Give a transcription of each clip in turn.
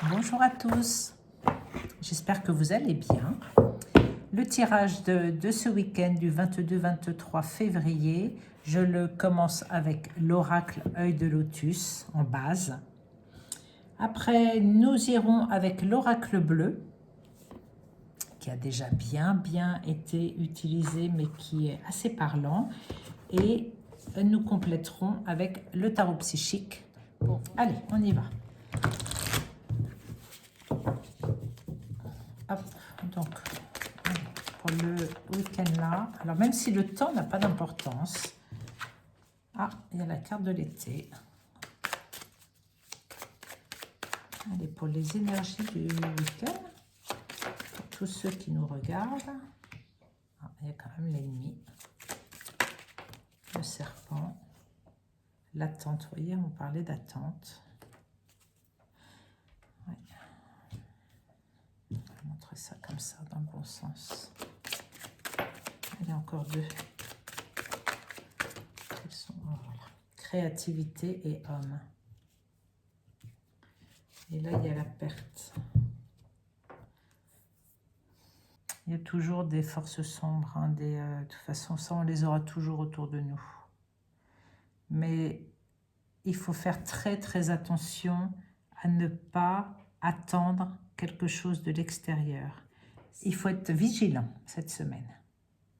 Bonjour à tous, j'espère que vous allez bien. Le tirage de ce week-end du 22-23 février, je le commence avec l'oracle œil de lotus en base. Après, nous irons avec l'oracle bleu, qui a déjà bien été utilisé, mais qui est assez parlant. Et nous compléterons avec le tarot psychique. Bon, allez, on y va. Hop, donc, pour le week-end là, alors même si le temps n'a pas d'importance, il y a la carte de l'été. Allez, pour les énergies du week-end, pour tous ceux qui nous regardent, il y a quand même l'ennemi, le serpent, l'attente, vous voyez, on parlait d'attente. Ouais. On va montrer ça comme ça, dans le bon sens. Il y a encore deux. Ils sont, voilà. Créativité et homme. Et là, il y a la perte. Il y a toujours des forces sombres. De toute façon, ça, on les aura toujours autour de nous. Mais il faut faire très attention à ne pas attendre quelque chose de l'extérieur. Il faut être vigilant cette semaine.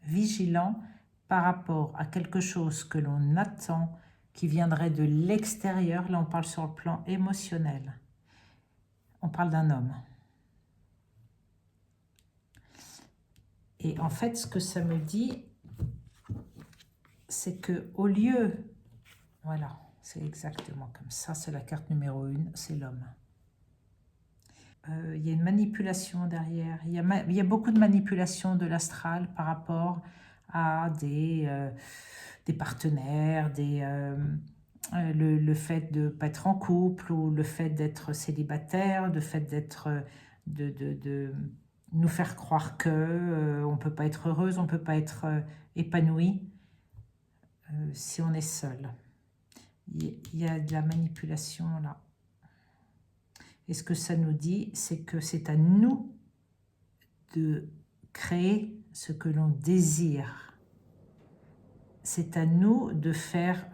Vigilant par rapport à quelque chose que l'on attend, qui viendrait de l'extérieur. Là, on parle sur le plan émotionnel. On parle d'un homme. Et en fait, ce que ça me dit, c'est qu'au lieu... Voilà, c'est exactement comme ça. C'est la carte numéro 1, c'est l'homme. Il y a une manipulation derrière. Il y a beaucoup de manipulation de l'astral par rapport à des partenaires, le fait de ne pas être en couple, ou le fait d'être célibataire, le fait d'être... de nous faire croire que on ne peut pas être heureuse, on ne peut pas être épanoui si on est seul. Il y a de la manipulation là. Et ce que ça nous dit, c'est que c'est à nous de créer ce que l'on désire. C'est à nous de faire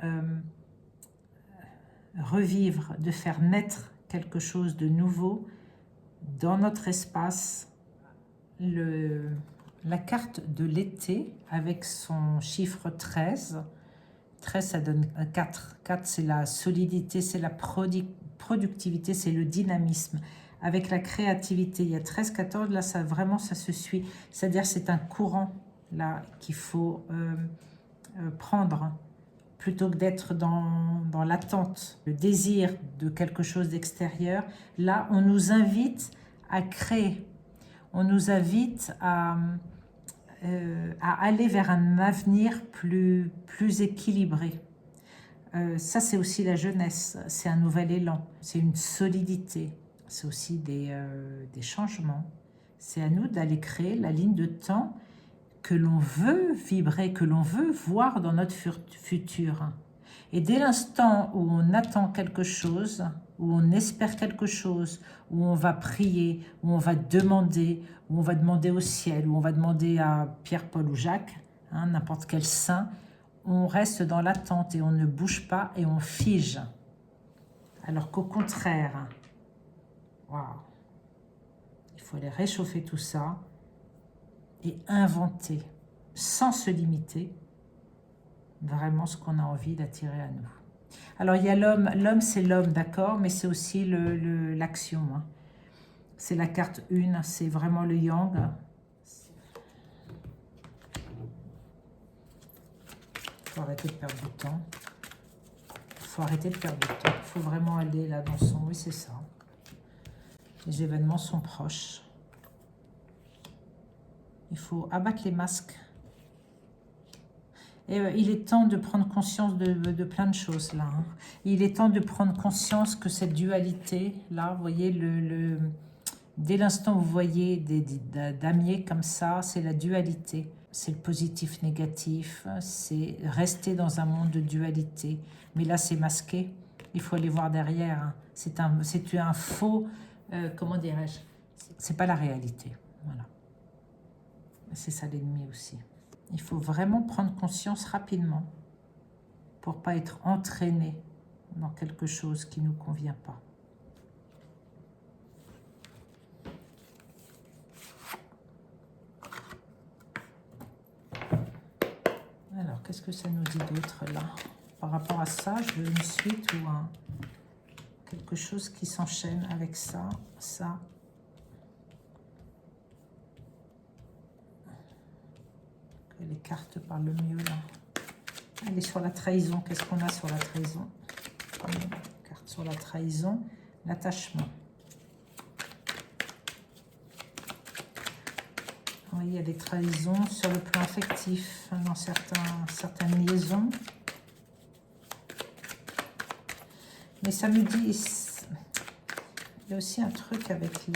revivre, de faire naître quelque chose de nouveau dans notre espace. La carte de l'été avec son chiffre 13. 13, ça donne 4. 4, c'est la solidité, c'est la productivité, c'est le dynamisme. Avec la créativité, il y a 13, 14, là, ça, vraiment, ça se suit. C'est-à-dire c'est un courant, là, qu'il faut prendre, plutôt que d'être dans l'attente, le désir de quelque chose d'extérieur. Là, on nous invite à créer. On nous invite à aller vers un avenir plus équilibré. Ça, c'est aussi la jeunesse, c'est un nouvel élan, c'est une solidité, c'est aussi des changements. C'est à nous d'aller créer la ligne de temps que l'on veut vibrer, que l'on veut voir dans notre futur. Et dès l'instant où on attend quelque chose, où on espère quelque chose, où on va prier, où on va demander, où on va demander au ciel, où on va demander à Pierre, Paul ou Jacques, n'importe quel saint, on reste dans l'attente et on ne bouge pas et on fige. Alors qu'au contraire, waouh, il faut aller réchauffer tout ça et inventer, sans se limiter, vraiment ce qu'on a envie d'attirer à nous. Alors il y a l'homme, c'est l'homme, d'accord, mais c'est aussi l'action. C'est la carte 1, c'est vraiment le yang. Il faut arrêter de perdre du temps. Il faut arrêter de perdre du temps. Il faut vraiment aller là dans son... Oui, c'est ça. Les événements sont proches. Il faut abattre les masques. Et il est temps de prendre conscience de plein de choses là. Il est temps de prendre conscience que cette dualité là, vous voyez, dès l'instant où vous voyez des damiers comme ça, c'est la dualité. C'est le positif négatif, c'est rester dans un monde de dualité. Mais là c'est masqué, il faut aller voir derrière. C'est un faux comment dirais-je, c'est pas la réalité. Voilà. C'est ça l'ennemi aussi. Il faut vraiment prendre conscience rapidement pour pas être entraîné dans quelque chose qui ne nous convient pas. Alors, qu'est-ce que ça nous dit d'autre là? Par rapport à ça, je veux une suite ou quelque chose qui s'enchaîne avec ça, ça. Que les cartes parlent le mieux là. Allez, sur la trahison, qu'est-ce qu'on a sur la trahison? Carte sur la trahison, l'attachement. Oui, il y a des trahisons sur le plan affectif, dans certaines liaisons. Mais ça me dit, il y a aussi un truc avec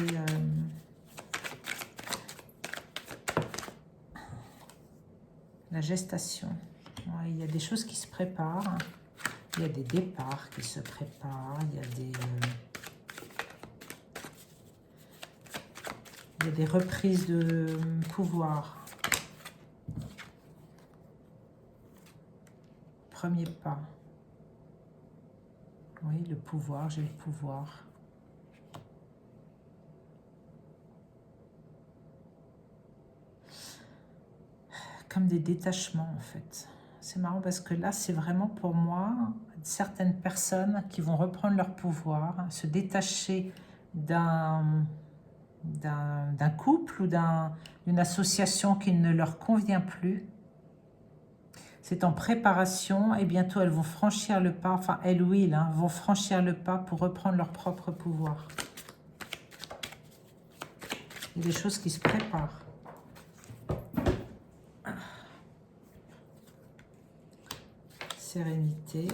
la gestation. Ouais, il y a des choses qui se préparent, il y a des départs qui se préparent, il y a des reprises de pouvoir. Premier pas. Oui, le pouvoir, j'ai le pouvoir. Comme des détachements en fait. C'est marrant parce que là, c'est vraiment pour moi certaines personnes qui vont reprendre leur pouvoir, se détacher d'un couple ou d'une association qui ne leur convient plus. C'est en préparation et bientôt elles vont franchir le pas, enfin elles ou ils vont franchir le pas pour reprendre leur propre pouvoir. Il y a des choses qui se préparent. Sérénité.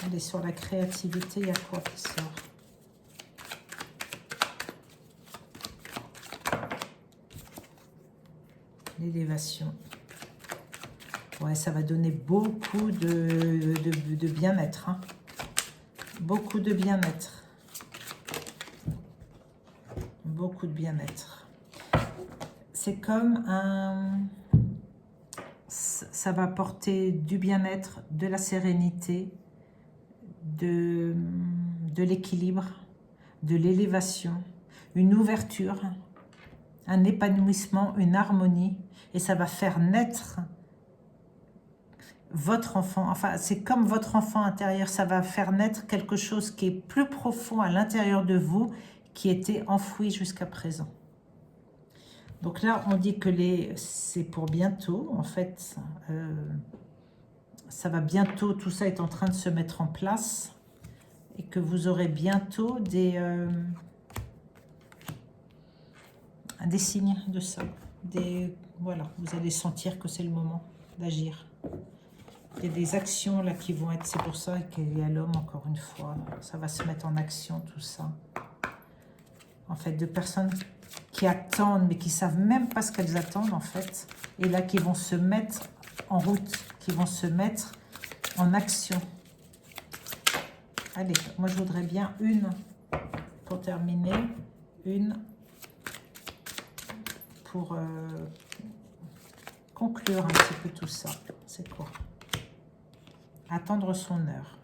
Allez, sur la créativité, il y a quoi qui sort? L'élévation. Ouais, ça va donner beaucoup de bien-être. Hein. Beaucoup de bien-être. Beaucoup de bien-être. C'est comme un... Ça va apporter du bien-être, de la sérénité, de l'équilibre, de l'élévation, une ouverture, un épanouissement, une harmonie. Et ça va faire naître votre enfant. Enfin, c'est comme votre enfant intérieur. Ça va faire naître quelque chose qui est plus profond à l'intérieur de vous, qui était enfoui jusqu'à présent. Donc là, on dit que c'est pour bientôt. En fait, ça va bientôt, tout ça est en train de se mettre en place. Et que vous aurez bientôt des signes de ça. Voilà, vous allez sentir que c'est le moment d'agir. Il y a des actions là qui vont être, c'est pour ça qu'il y a l'homme encore une fois. Ça va se mettre en action tout ça. En fait, de personnes qui attendent, mais qui ne savent même pas ce qu'elles attendent, en fait. Et là, qui vont se mettre en route, qui vont se mettre en action. Allez, moi, je voudrais bien une, pour terminer, une pour conclure un petit peu tout ça. C'est quoi? Attendre son heure.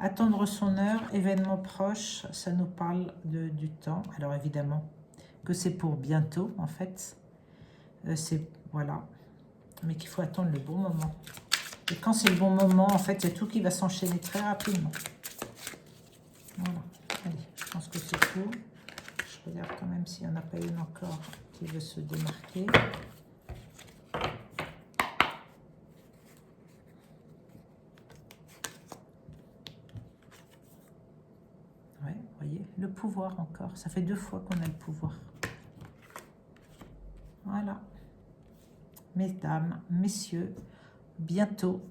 Attendre son heure, événement proche, ça nous parle du temps. Alors, évidemment, que c'est pour bientôt, en fait. Voilà. Mais qu'il faut attendre le bon moment. Et quand c'est le bon moment, en fait, il y a tout qui va s'enchaîner très rapidement. Voilà. Allez, je pense que c'est tout. Je regarde quand même s'il n'y en a pas une encore qui veut se démarquer. Ouais, vous voyez, le pouvoir encore. Ça fait 2 fois qu'on a le pouvoir. Voilà. Mesdames, messieurs, bientôt,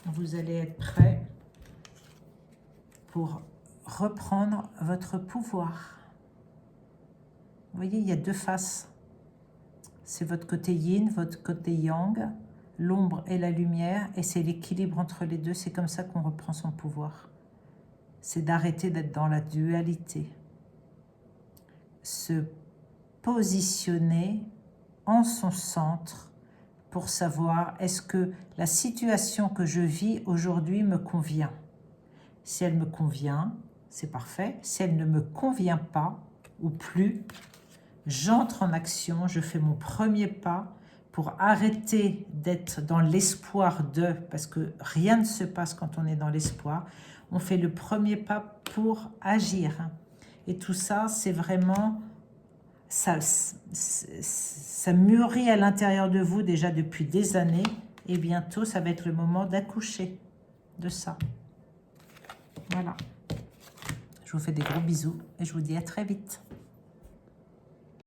vous allez être prêts pour reprendre votre pouvoir. Vous voyez, il y a 2 faces. C'est votre côté yin, votre côté yang, l'ombre et la lumière, et c'est l'équilibre entre les deux. C'est comme ça qu'on reprend son pouvoir. C'est d'arrêter d'être dans la dualité. se positionner en son centre pour savoir est-ce que la situation que je vis aujourd'hui me convient. Si elle me convient, c'est parfait. Si elle ne me convient pas ou plus, j'entre en action, je fais mon premier pas pour arrêter d'être dans l'espoir de, parce que rien ne se passe quand on est dans l'espoir. On fait le premier pas pour agir. Et tout ça, c'est vraiment, ça mûrit à l'intérieur de vous déjà depuis des années. Et bientôt, ça va être le moment d'accoucher de ça. Voilà. Je vous fais des gros bisous et je vous dis à très vite.